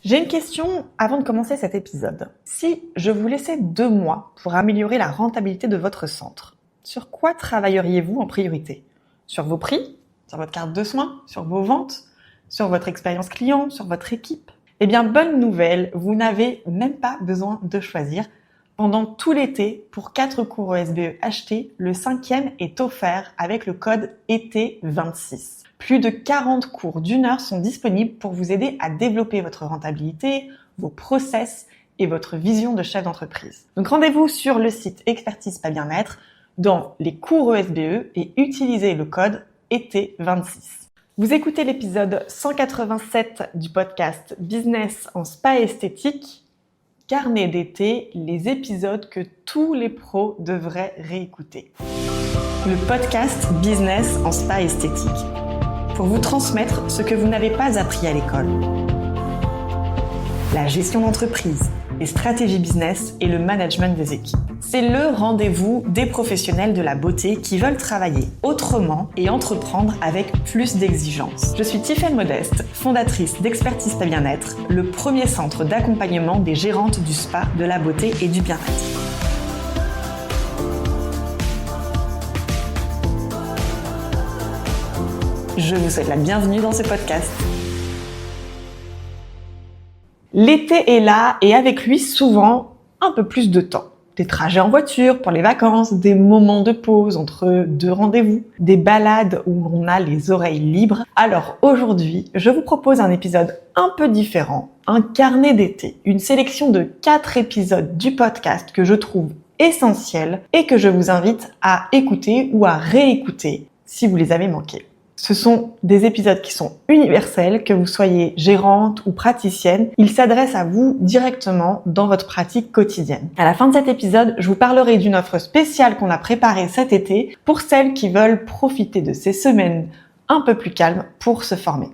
J'ai une question avant de commencer cet épisode. Si je vous laissais 2 mois pour améliorer la rentabilité de votre centre, sur quoi travailleriez-vous en priorité? Sur vos prix? Sur votre carte de soins? Sur vos ventes? Sur votre expérience client? Sur votre équipe? Eh bien, bonne nouvelle, vous n'avez même pas besoin de choisir. Pendant tout l'été, pour 4 cours OSBE achetés, le 5e est offert avec le code été26. Plus de 40 cours d'1 heure sont disponibles pour vous aider à développer votre rentabilité, vos process et votre vision de chef d'entreprise. Donc rendez-vous sur le site Expertise Pas Bien-être dans les cours OSBE et utilisez le code été26. Vous écoutez l'épisode 187 du podcast Business en spa esthétique. Carnet d'été, les épisodes que tous les pros devraient réécouter. Le podcast Business en spa esthétique. Pour vous transmettre ce que vous n'avez pas appris à l'école. La gestion d'entreprise, les stratégies business et le management des équipes. C'est le rendez-vous des professionnels de la beauté qui veulent travailler autrement et entreprendre avec plus d'exigence. Je suis Tiffaine Modeste, fondatrice d'Expertise Pas Bien-être, le premier centre d'accompagnement des gérantes du spa, de la beauté et du bien-être. Je vous souhaite la bienvenue dans ce podcast. L'été est là et avec lui souvent un peu plus de temps. Des trajets en voiture pour les vacances, des moments de pause entre 2 rendez-vous, des balades où on a les oreilles libres. Alors aujourd'hui, je vous propose un épisode un peu différent, un carnet d'été, une sélection de 4 épisodes du podcast que je trouve essentiels et que je vous invite à écouter ou à réécouter si vous les avez manqués. Ce sont des épisodes qui sont universels, que vous soyez gérante ou praticienne. Ils s'adressent à vous directement dans votre pratique quotidienne. À la fin de cet épisode, je vous parlerai d'une offre spéciale qu'on a préparée cet été pour celles qui veulent profiter de ces semaines un peu plus calmes pour se former.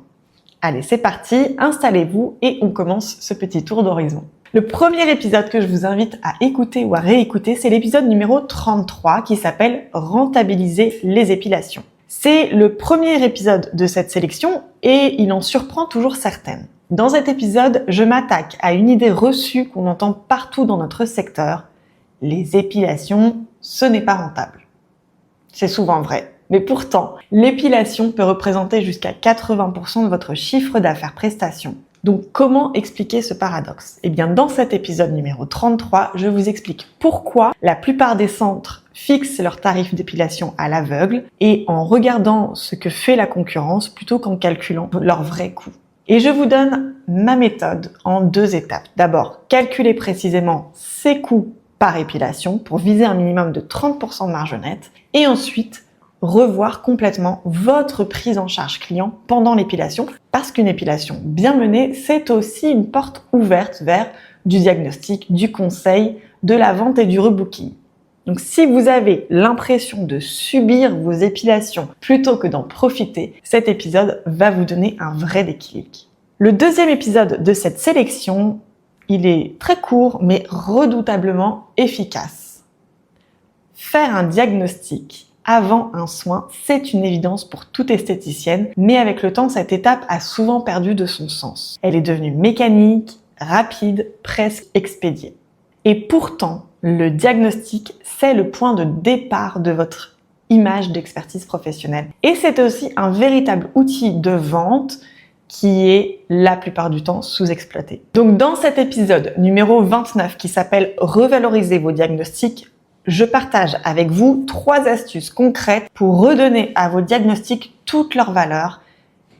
Allez, c'est parti, installez-vous et on commence ce petit tour d'horizon. Le premier épisode que je vous invite à écouter ou à réécouter, c'est l'épisode numéro 33 qui s'appelle « Rentabiliser les épilations ». C'est le premier épisode de cette sélection et il en surprend toujours certaines. Dans cet épisode, je m'attaque à une idée reçue qu'on entend partout dans notre secteur. Les épilations, ce n'est pas rentable. C'est souvent vrai. Mais pourtant, l'épilation peut représenter jusqu'à 80% de votre chiffre d'affaires prestations. Donc, comment expliquer ce paradoxe? Eh bien, dans cet épisode numéro 33, je vous explique pourquoi la plupart des centres fixent leurs tarifs d'épilation à l'aveugle et en regardant ce que fait la concurrence plutôt qu'en calculant leur vrai coût. Et je vous donne ma méthode en 2 étapes. D'abord, calculer précisément ses coûts par épilation pour viser un minimum de 30% de marge nette et ensuite revoir complètement votre prise en charge client pendant l'épilation parce qu'une épilation bien menée, c'est aussi une porte ouverte vers du diagnostic, du conseil, de la vente et du rebooking. Donc si vous avez l'impression de subir vos épilations plutôt que d'en profiter, cet épisode va vous donner un vrai déclic. Le 2e épisode de cette sélection, il est très court mais redoutablement efficace. Faire un diagnostic avant un soin, c'est une évidence pour toute esthéticienne, mais avec le temps, cette étape a souvent perdu de son sens. Elle est devenue mécanique, rapide, presque expédiée. Et pourtant, le diagnostic, c'est le point de départ de votre image d'expertise professionnelle. Et c'est aussi un véritable outil de vente qui est la plupart du temps sous-exploité. Donc dans cet épisode numéro 29 qui s'appelle « Revaloriser vos diagnostics », je partage avec vous 3 astuces concrètes pour redonner à vos diagnostics toute leur valeur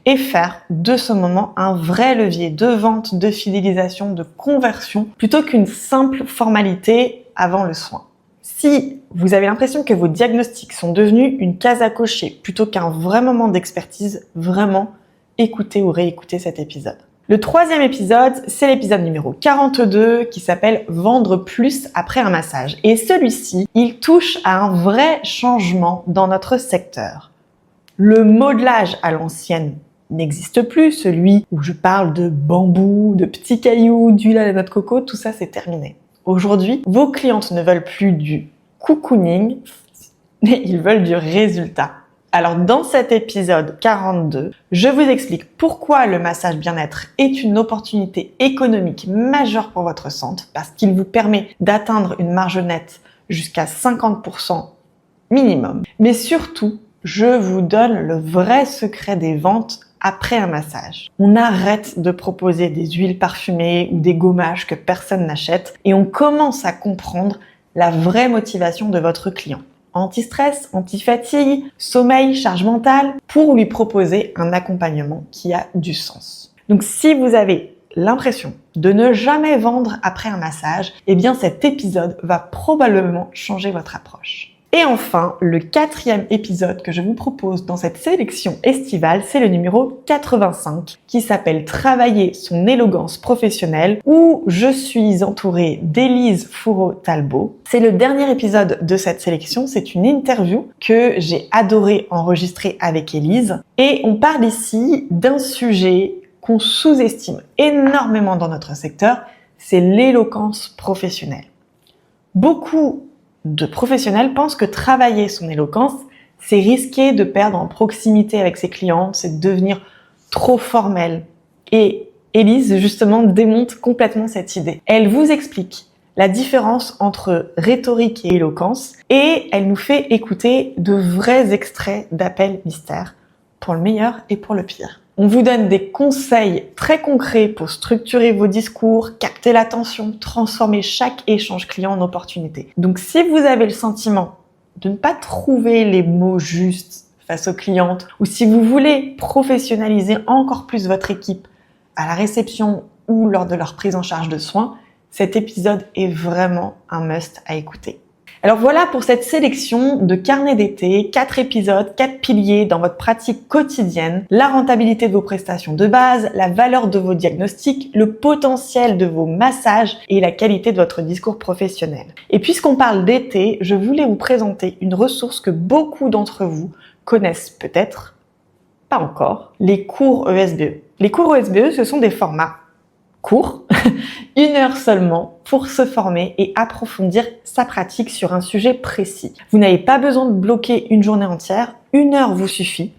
et faire de ce moment un vrai levier de vente, de fidélisation, de conversion, plutôt qu'une simple formalité avant le soin. Si vous avez l'impression que vos diagnostics sont devenus une case à cocher plutôt qu'un vrai moment d'expertise, vraiment écoutez ou réécoutez cet épisode. Le 3e épisode, c'est l'épisode numéro 42 qui s'appelle « Vendre plus après un massage ». Et celui-ci, il touche à un vrai changement dans notre secteur. Le modelage à l'ancienne n'existe plus, celui où je parle de bambou, de petits cailloux, d'huile à la noix de coco, tout ça c'est terminé. Aujourd'hui, vos clientes ne veulent plus du cocooning, mais ils veulent du résultat. Alors dans cet épisode 42, je vous explique pourquoi le massage bien-être est une opportunité économique majeure pour votre santé, parce qu'il vous permet d'atteindre une marge nette jusqu'à 50% minimum. Mais surtout, je vous donne le vrai secret des ventes après un massage. On arrête de proposer des huiles parfumées ou des gommages que personne n'achète et on commence à comprendre la vraie motivation de votre client. Anti-stress, anti-fatigue, sommeil, charge mentale, pour lui proposer un accompagnement qui a du sens. Donc si vous avez l'impression de ne jamais vendre après un massage, eh bien cet épisode va probablement changer votre approche. Et enfin, le 4e épisode que je vous propose dans cette sélection estivale, c'est le numéro 85 qui s'appelle « Travailler son élégance professionnelle » où je suis entourée d'Élise Fourreau-Talbot. C'est le dernier épisode de cette sélection, c'est une interview que j'ai adoré enregistrer avec Élise. Et on parle ici d'un sujet qu'on sous-estime énormément dans notre secteur, c'est l'éloquence professionnelle. Beaucoup de professionnels pensent que travailler son éloquence, c'est risquer de perdre en proximité avec ses clients, c'est devenir trop formel. Et Élise, justement, démonte complètement cette idée. Elle vous explique la différence entre rhétorique et éloquence et elle nous fait écouter de vrais extraits d'appels mystères pour le meilleur et pour le pire. On vous donne des conseils très concrets pour structurer vos discours, capter l'attention, transformer chaque échange client en opportunité. Donc si vous avez le sentiment de ne pas trouver les mots justes face aux clientes ou si vous voulez professionnaliser encore plus votre équipe à la réception ou lors de leur prise en charge de soins, cet épisode est vraiment un must à écouter. Alors voilà pour cette sélection de carnet d'été, 4 épisodes, 4 piliers dans votre pratique quotidienne, la rentabilité de vos prestations de base, la valeur de vos diagnostics, le potentiel de vos massages et la qualité de votre discours professionnel. Et puisqu'on parle d'été, je voulais vous présenter une ressource que beaucoup d'entre vous connaissent peut-être, pas encore, les cours ESBE. Les cours ESBE, ce sont des formats court, 1 heure seulement pour se former et approfondir sa pratique sur un sujet précis. Vous n'avez pas besoin de bloquer une journée entière, 1 heure vous suffit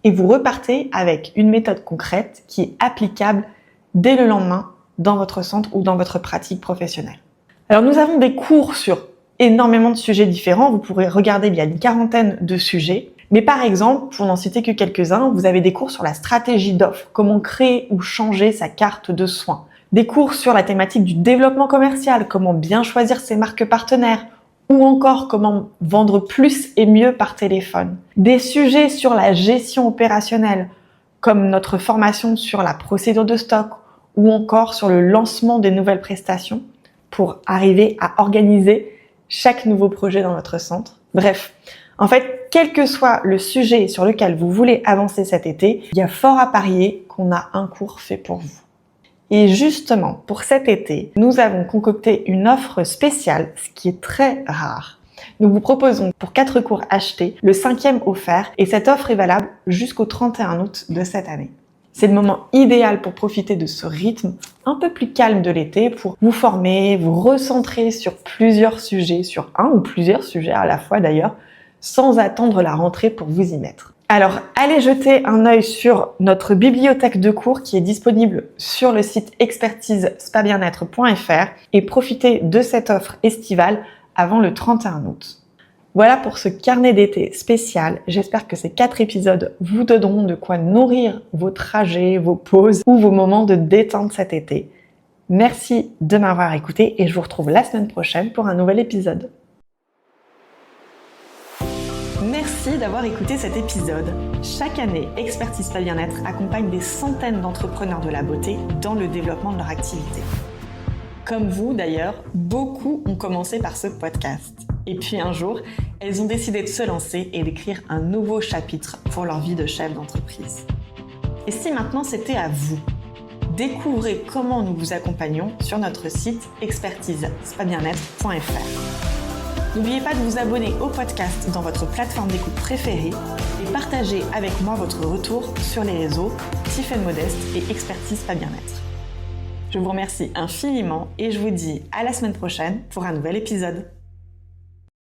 et vous repartez avec une méthode concrète qui est applicable dès le lendemain dans votre centre ou dans votre pratique professionnelle. Alors nous avons des cours sur énormément de sujets différents, vous pourrez regarder, il y a une 40aine de sujets. Mais par exemple, pour n'en citer que quelques-uns, vous avez des cours sur la stratégie d'offre, comment créer ou changer sa carte de soins. Des cours sur la thématique du développement commercial, comment bien choisir ses marques partenaires, ou encore comment vendre plus et mieux par téléphone. Des sujets sur la gestion opérationnelle, comme notre formation sur la procédure de stock, ou encore sur le lancement des nouvelles prestations, pour arriver à organiser chaque nouveau projet dans votre centre. Bref, en fait, quel que soit le sujet sur lequel vous voulez avancer cet été, il y a fort à parier qu'on a un cours fait pour vous. Et justement, pour cet été, nous avons concocté une offre spéciale, ce qui est très rare. Nous vous proposons pour 4 cours achetés, le 5e offert, et cette offre est valable jusqu'au 31 août de cette année. C'est le moment idéal pour profiter de ce rythme un peu plus calme de l'été pour vous former, vous recentrer sur plusieurs sujets, sur un ou plusieurs sujets à la fois d'ailleurs, sans attendre la rentrée pour vous y mettre. Alors, allez jeter un œil sur notre bibliothèque de cours qui est disponible sur le site expertise-spa-bien-être.fr et profitez de cette offre estivale avant le 31 août. Voilà pour ce carnet d'été spécial. J'espère que ces 4 épisodes vous donneront de quoi nourrir vos trajets, vos pauses ou vos moments de détente cet été. Merci de m'avoir écouté et je vous retrouve la semaine prochaine pour un nouvel épisode. Merci d'avoir écouté cet épisode. Chaque année, Expertise Spa Bien-être accompagne des centaines d'entrepreneurs de la beauté dans le développement de leur activité. Comme vous d'ailleurs, beaucoup ont commencé par ce podcast. Et puis un jour, elles ont décidé de se lancer et d'écrire un nouveau chapitre pour leur vie de chef d'entreprise. Et si maintenant c'était à vous? Découvrez comment nous vous accompagnons sur notre site expertise-spa-bien-être.fr. N'oubliez pas de vous abonner au podcast dans votre plateforme d'écoute préférée et partagez avec moi votre retour sur les réseaux Tiffaine Modeste et Expertise Spa Bien-être. Je vous remercie infiniment et je vous dis à la semaine prochaine pour un nouvel épisode.